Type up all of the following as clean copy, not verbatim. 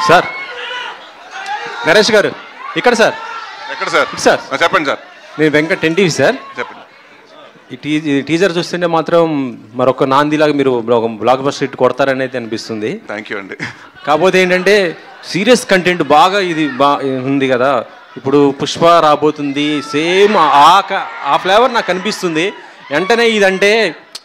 Sir Naresh గారు ఇక్కడ sir. ఎక్కడ సార్? సార్ చెప్పండి సార్. నేను వెంకట్ ఎన్టీవీ సార్. చెప్పండి. ఈ టీజర్ చూస్తుంటే మాత్రం మరొక నాందిలాగా మీరు ఒక బ్లాక్ బస్టర్ హిట్ కొడతారని అయితే అనిపిస్తుంది. థ్యాంక్ యూ అండి. కాకపోతే ఏంటంటే సీరియస్ కంటెంట్ బాగా ఇది ఉంది కదా. ఇప్పుడు పుష్ప రాబోతుంది, సేమ్ ఆ ఫ్లేవర్ నాకు అనిపిస్తుంది. వెంటనే ఇదంటే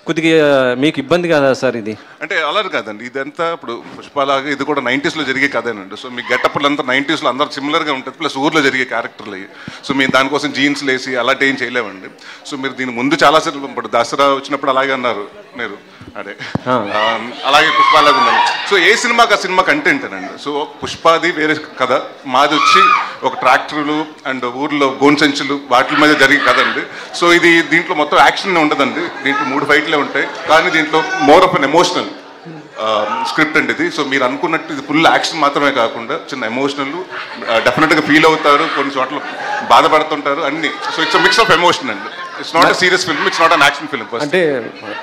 కొద్దిగా మీకు ఇబ్బంది కదా సార్? ఇది అంటే అలా కాదండి, ఇదంతా ఇప్పుడు పుష్పలాగా ఇది కూడా 90s జరిగే కథేనండి. సో మీ గెటప్లు అంతా 90s అందరూ సిమిలర్గా ఉంటుంది, ప్లస్ ఊర్లో జరిగే క్యారెక్టర్లు అయ్యి. సో మేము దానికోసం జీన్స్లు వేసి అలాంటి ఏం చేయలేమండి. సో మీరు దీని ముందు చాలా సార్లు ఇప్పుడు దసరా వచ్చినప్పుడు అలాగే అన్నారు మీరు, అదే అలాగే పుష్పలాగా ఉందండి. సో ఏ సినిమాకి ఆ సినిమా కంటెంట్ అనండి. సో పుష్పాది వేరే కథ, మాది వచ్చి ఒక ట్రాక్టర్లు అండ్ ఊర్లో గోన్ సంచులు వాటి మీద జరిగే కథ అండి. సో ఇది దీంట్లో మొత్తం యాక్షన్ ఉండదండి, దీంట్లో 3 ఫైట్లే ఉంటాయి. కానీ దీంట్లో more of an emotional script అండి ఇది. సో మీరు అనుకున్నట్టు ఇది ఫుల్ యాక్షన్ మాత్రమే కాకుండా చిన్న ఎమోషనల్, డెఫినెట్గా ఫీల్ అవుతారు, కొన్ని చోట్ల బాధపడుతుంటారు అన్ని. So it's mix of emotion అండి. It's not serious film, it's not an action film. అంటే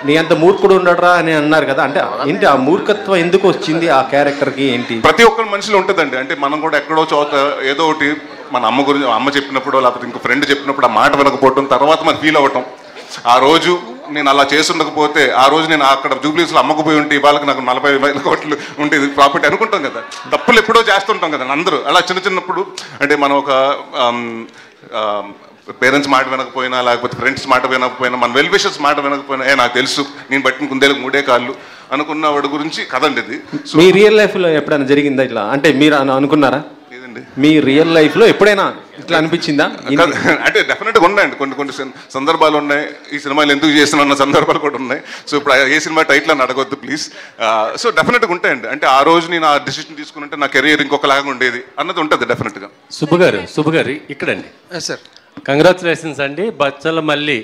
నీ అంత మూర్ఖుడు ఉండడరా అని అన్నారు కదా, అంటే ఏంటి ఆ మూర్ఖత్వం ఎందుకు వచ్చింది ఆ క్యారెక్టర్కి? ఏంటి ప్రతి ఒక్కరి మనిషిలో ఉంటుందండి. అంటే మనం కూడా ఎక్కడో చోట ఏదో ఒకటి మన అమ్మ గురించి, అమ్మ చెప్పినప్పుడు లేకపోతే ఇంకో ఫ్రెండ్ చెప్పినప్పుడు ఆ మాట వినకపోవటం, తర్వాత మనం ఫీల్ అవ్వటం, ఆ రోజు నేను అలా చేసుండకపోతే, ఆ రోజు నేను అక్కడ జూబ్లీస్లో అమ్మకపోయి ఉంటే ఇవాళకి నాకు 40,000 కోట్లు ఉండేది ప్రాఫిట్ అనుకుంటాం కదా. తప్పులు ఎప్పుడో చేస్తుంటాం కదా అందరూ. అలా చిన్నప్పుడు అంటే మనం ఒక పేరెంట్స్ మాట వినకపోయినా, లేకపోతే ఫ్రెండ్స్ మాట వినకపోయినా, మన వెల్ విషర్స్ మాట వినకపోయినా, నాకు తెలుసు నేను బట్టిన కుందేలకు 3 కాళ్ళు అనుకున్న వాడి గురించి కదండి ఇది. మీ రియల్ లైఫ్లో ఎప్పుడైనా జరిగిందా ఇట్లా? అంటే మీరు అనుకున్నారా? మీ రియల్ లైఫ్లో ఎప్పుడైనా ఇట్లా అనిపించిందా? అంటే డెఫినెట్గా ఉన్నాయండి, కొన్ని సందర్భాలు ఉన్నాయి. ఈ సినిమాలు ఎందుకు చేస్తున్న సందర్భాలు కూడా ఉన్నాయి. సో ఇప్పుడు ఏ సినిమా టైటిల్ అని అడగొద్దు ప్లీజ్. సో డెఫినెట్గా ఉంటాయండి. అంటే ఆ రోజు నేను ఆ డిసిషన్ తీసుకుంటే నా కెరీర్ ఇంకొకలాగా ఉండేది అన్నది ఉంటుంది డెఫినెట్గా. సుబ్బు గారు ఇక్కడండి. సార్ కంగ్రాచులేషన్స్ అండి. బచ్చల మళ్ళీ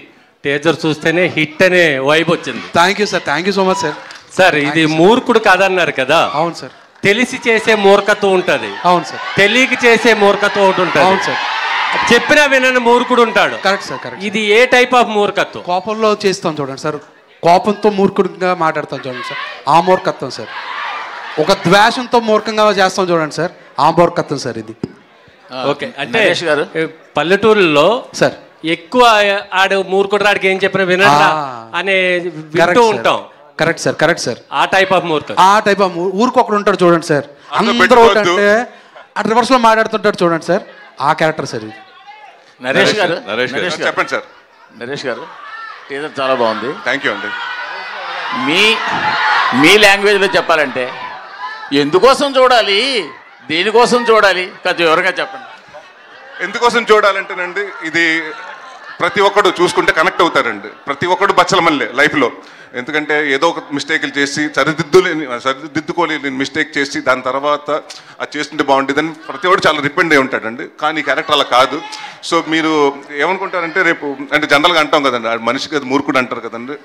టీజర్ చూస్తేనే హిట్ అనే వైబ్ వచ్చింది. Thank you sir, thank you so much sir. Sir ఇది మూర్ఖుడు కాదన్నారు కదా? అవును సార్. తెలిసి చేసే మూర్ఖత్వం ఉంటుంది. అవును సార్. తెలియక చేసే మూర్ఖత్వం ఒకటి ఉంటుంది. అవును సార్. చెప్పినా వినని మూర్ఖుడు ఉంటాడు. Correct sir, correct. ఇది ఏ టైప్ ఆఫ్ మూర్ఖత్వం? కోపంలో చేస్తాం చూడండి సార్, కోపంతో మూర్ఖుడిగా మాట్లాడతాం చూడండి సార్, ఆ మూర్ఖత్వం సార్. ఒక ద్వేషంతో మూర్ఖంగా చేస్తాం చూడండి సార్, ఆ మూర్ఖత్వం సార్ ఇది. ఓకే, అంటే పల్లెటూరులో సార్ ఎక్కువ ఆడు మూర్ఖుడు రాడికి ఏం చెప్పినా వినడా అనే వింటూ ఉంటాం. Correct sir, correct sir. ఆ టైప్ ఆఫ్ మూర్ఖ, ఆ టైప్ ఆఫ్ ఊరికి ఒకడు ఉంటాడు చూడండి సార్, అందరూ ఒకటంటే ఆ రివర్స్ లో మాట్లాడుతుంటాడు చూడండి సార్, ఆ క్యారెక్టర్ సార్ ఇది. నరేష్ గారు చెప్పండి సార్. నరేష్ గారు టీజర్ చాలా బాగుంది. థ్యాంక్ యూ అండి. మీ లాంగ్వేజ్లో చెప్పాలంటే ఎందుకోసం చూడాలి, దేనికోసం చూడాలి, కొంచెం వివరంగా చెప్పండి. ఎందుకోసం చూడాలంటేనండి, ఇది ప్రతి ఒక్కడు చూసుకుంటే కనెక్ట్ అవుతారండి. ప్రతి ఒక్కడు బచ్చలమల్లే లైఫ్లో. ఎందుకంటే ఏదో ఒక మిస్టేక్లు చేసి సరిదిద్దుకోలేని మిస్టేక్ చేసి దాని తర్వాత అది చేస్తుంటే బాగుంటుందని ప్రతి ఒక్కడు చాలా రిపెండ్ అయి ఉంటాడండి. కానీ ఈ క్యారెక్టర్ అలా కాదు. సో మీరు ఏమనుకుంటారంటే రేపు అంటే జనరల్గా అంటాం కదండి, మనిషికి అది మూర్ఖుడు అంటారు కదండి.